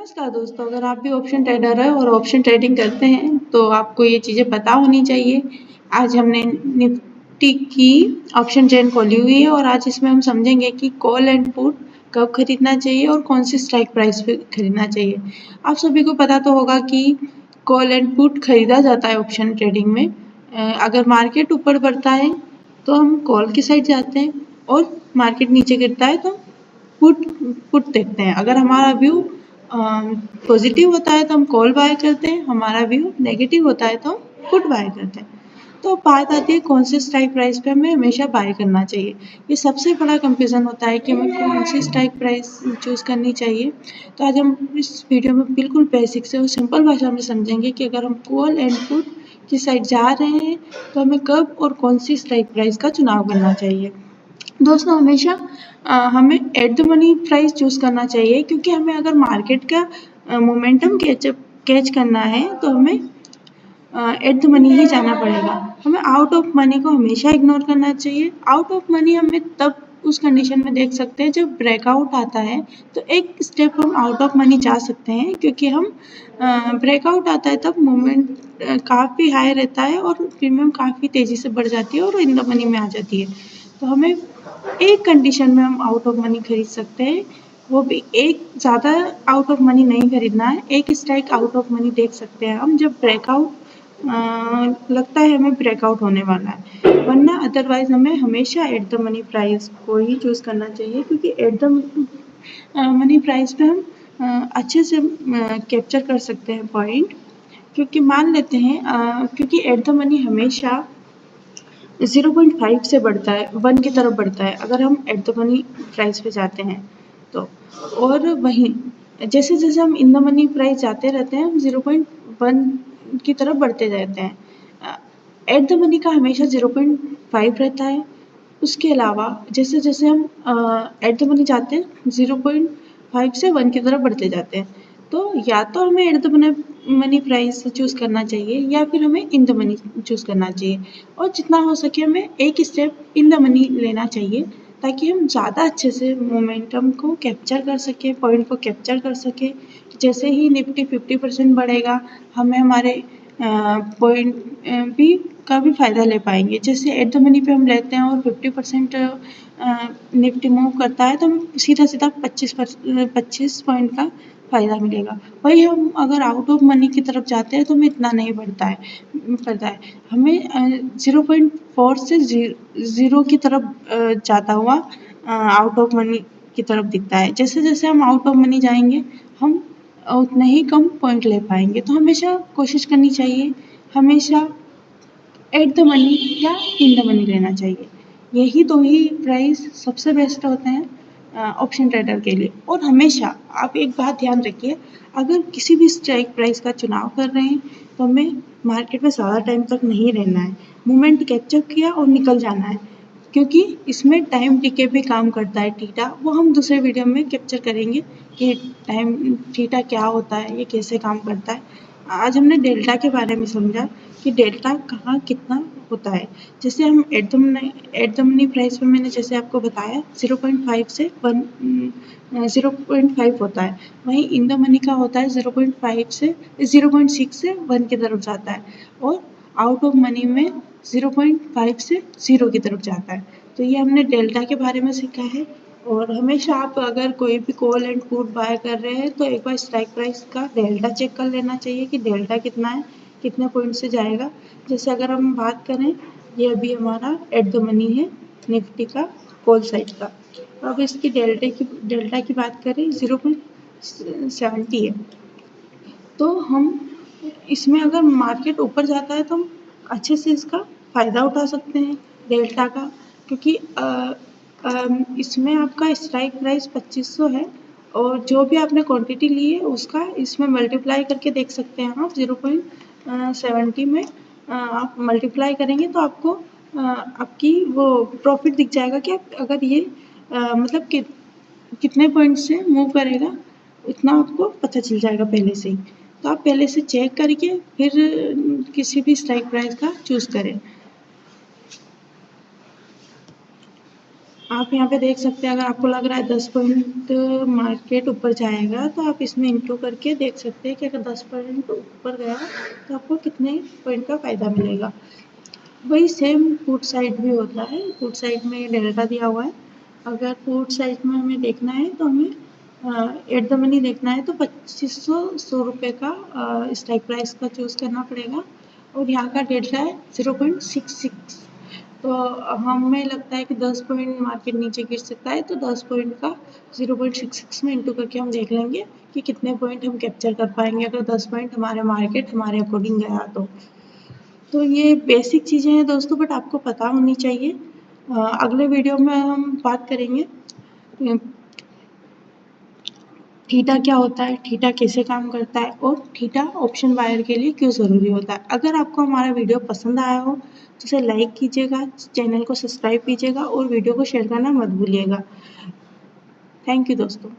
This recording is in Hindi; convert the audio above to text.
नमस्कार दोस्तों, अगर आप भी ऑप्शन ट्रेडर है और ऑप्शन ट्रेडिंग करते हैं तो आपको ये चीज़ें पता होनी चाहिए। आज हमने निफ्टी की ऑप्शन चेन खोली हुई है और आज इसमें हम समझेंगे कि कॉल एंड पुट कब खरीदना चाहिए और कौन सी स्ट्राइक प्राइस पे खरीदना चाहिए। आप सभी को पता तो होगा कि कॉल एंड पुट खरीदा जाता है ऑप्शन ट्रेडिंग में। अगर मार्केट ऊपर बढ़ता है तो हम कॉल की साइड जाते हैं और मार्केट नीचे गिरता है तो पुट पुट देखते हैं। अगर हमारा व्यू पॉजिटिव होता है तो हम कॉल बाय करते हैं, हमारा व्यू नेगेटिव होता है तो हम पुट बाय करते हैं। तो बात आती है कौन सी स्ट्राइक प्राइस पे हमें हमेशा बाय करना चाहिए। ये सबसे बड़ा कंफ्यूजन होता है कि हमें कौन सी स्ट्राइक प्राइस चूज करनी चाहिए। तो आज हम इस वीडियो में बिल्कुल बेसिक से और सिंपल भाषा में समझेंगे कि अगर हम कॉल एंड पुट की साइड जा रहे हैं तो हमें कब और कौन सी स्ट्राइक प्राइस का चुनाव करना चाहिए। दोस्तों हमेशा हमें at the money price choose करना चाहिए, क्योंकि हमें अगर मार्केट का मोमेंटम कैच करना है तो हमें एट द मनी ही जाना पड़ेगा। हमें आउट ऑफ मनी को हमेशा इग्नोर करना चाहिए। आउट ऑफ मनी हमें तब उस कंडीशन में देख सकते हैं जब ब्रेकआउट आता है तो एक स्टेप हम आउट ऑफ मनी जा सकते हैं, क्योंकि हम ब्रेकआउट आता है तब मोमेंट काफ़ी हाई रहता है और प्रीमियम काफ़ी तेज़ी से बढ़ जाती है और इन द मनी में आ जाती है। तो हमें एक कंडीशन में हम आउट ऑफ मनी खरीद सकते हैं, वो भी एक ज़्यादा आउट ऑफ मनी नहीं खरीदना है। एक स्ट्राइक आउट ऑफ मनी देख सकते हैं हम जब ब्रेकआउट लगता है हमें ब्रेकआउट होने वाला है, वरना अदरवाइज हमें हमेशा एट द मनी प्राइस को ही चूज़ करना चाहिए, क्योंकि एट द मनी प्राइस पे हम अच्छे से कैप्चर कर सकते हैं पॉइंट। क्योंकि मान लेते हैं क्योंकि एट द मनी हमेशा 0.5 से बढ़ता है, 1 की तरफ बढ़ता है अगर हम एट द मनी प्राइस पे जाते हैं तो। और वहीं जैसे जैसे हम इन द मनी प्राइस जाते रहते हैं हम 0.1 की तरफ बढ़ते जाते हैं। एट द मनी का हमेशा 0.5 रहता है। उसके अलावा जैसे जैसे हम एट द मनी जाते हैं 0.5 से 1 की तरफ बढ़ते जाते हैं। तो या तो हमें at the money price choose करना चाहिए या फिर हमें इन द मनी चूज़ करना चाहिए, और जितना हो सके हमें एक स्टेप इन द मनी लेना चाहिए ताकि हम ज़्यादा अच्छे से मोमेंटम को कैप्चर कर सकें, पॉइंट को कैप्चर कर सकें। जैसे ही निफ्टी 50% बढ़ेगा हमें हमारे पॉइंट भी का भी फ़ायदा ले पाएंगे। जैसे एट द मनी पे हम लेते हैं और 50% निफ्टी मूव करता है तो हमें सीधा सीधा 25 पॉइंट का फ़ायदा मिलेगा। वही हम अगर आउट ऑफ मनी की तरफ जाते हैं तो हमें इतना नहीं पड़ता है। हमें 0.4 से 0 की तरफ जाता हुआ आउट ऑफ मनी की तरफ दिखता है। जैसे जैसे हम आउट ऑफ मनी जाएंगे हम उतने ही कम पॉइंट ले पाएंगे। तो हमेशा कोशिश करनी चाहिए हमेशा एट द मनी या इन द मनी लेना चाहिए। यही दो ही प्राइस सबसे बेस्ट होते हैं ऑप्शन ट्रेडर के लिए। और हमेशा आप एक बात ध्यान रखिए, अगर किसी भी स्ट्राइक प्राइस का चुनाव कर रहे हैं तो हमें मार्केट में ज़्यादा टाइम तक नहीं रहना है। मोमेंट कैप्चर किया और निकल जाना है, क्योंकि इसमें टाइम टिके भी काम करता है थीटा। वो हम दूसरे वीडियो में कैप्चर करेंगे कि टाइम थीटा क्या होता है, ये कैसे काम करता है। आज हमने डेल्टा के बारे में समझा कि डेल्टा कहाँ कितना होता है। जैसे हम एट द मनी प्राइस पे मैंने जैसे आपको बताया 0.5 से 1 0.5 होता है। वहीं इन द मनी का होता है 0.5 से 0.6 से 1 की तरफ जाता है, और आउट ऑफ मनी में 0.5 से 0 की तरफ जाता है। तो ये हमने डेल्टा के बारे में सीखा है। और हमेशा आप अगर कोई भी कॉल एंड पुट बाय कर रहे हैं तो एक बार स्ट्राइक प्राइस का डेल्टा चेक कर लेना चाहिए कि डेल्टा कितना है, कितने पॉइंट से जाएगा। जैसे अगर हम बात करें, ये अभी हमारा एट द मनी है निफ्टी का कॉल साइड का। अब इसकी डेल्टा की बात करें 0.70 है। तो हम इसमें अगर मार्केट ऊपर जाता है तो हम अच्छे से इसका फ़ायदा उठा सकते हैं डेल्टा का, क्योंकि इसमें आपका स्ट्राइक प्राइस 2500 है और जो भी आपने क्वांटिटी ली है उसका इसमें मल्टीप्लाई करके देख सकते हैं आप। 0.70 में आप मल्टीप्लाई करेंगे तो आपको आपकी वो प्रॉफिट दिख जाएगा कि आप अगर ये मतलब कि कितने पॉइंट से मूव करेगा उतना आपको पता चल जाएगा पहले से ही। तो आप पहले से चेक करके फिर किसी भी स्ट्राइक प्राइस का चूज़ करें। आप यहाँ पे देख सकते हैं, अगर आपको लग रहा है 10 पॉइंट मार्केट ऊपर जाएगा तो आप इसमें इंटू करके देख सकते हैं कि अगर 10 पॉइंट ऊपर गया तो आपको कितने पॉइंट का फ़ायदा मिलेगा। वही सेम पुट साइड भी होता है। पुट साइड में डेल्टा दिया हुआ है। अगर पुट साइड में हमें देखना है तो हमें एट द मनी देखना है तो 2500 रुपये का स्ट्राइक प्राइस का चूज़ करना पड़ेगा और यहाँ का डेल्टा है 0.66। तो हमें लगता है कि 10 पॉइंट मार्केट नीचे गिर सकता है, तो 10 पॉइंट का 0.66 में इंटू करके हम देख लेंगे कि कितने पॉइंट हम कैप्चर कर पाएंगे अगर 10 पॉइंट हमारे मार्केट हमारे अकॉर्डिंग गया तो ये बेसिक चीज़ें हैं दोस्तों, बट आपको पता होनी चाहिए। अगले वीडियो में हम बात करेंगे थीटा क्या होता है, थीटा कैसे काम करता है और थीटा ऑप्शन बायर के लिए क्यों ज़रूरी होता है। अगर आपको हमारा वीडियो पसंद आया हो तो उसे लाइक कीजिएगा, चैनल को सब्सक्राइब कीजिएगा और वीडियो को शेयर करना मत भूलिएगा। थैंक यू दोस्तों।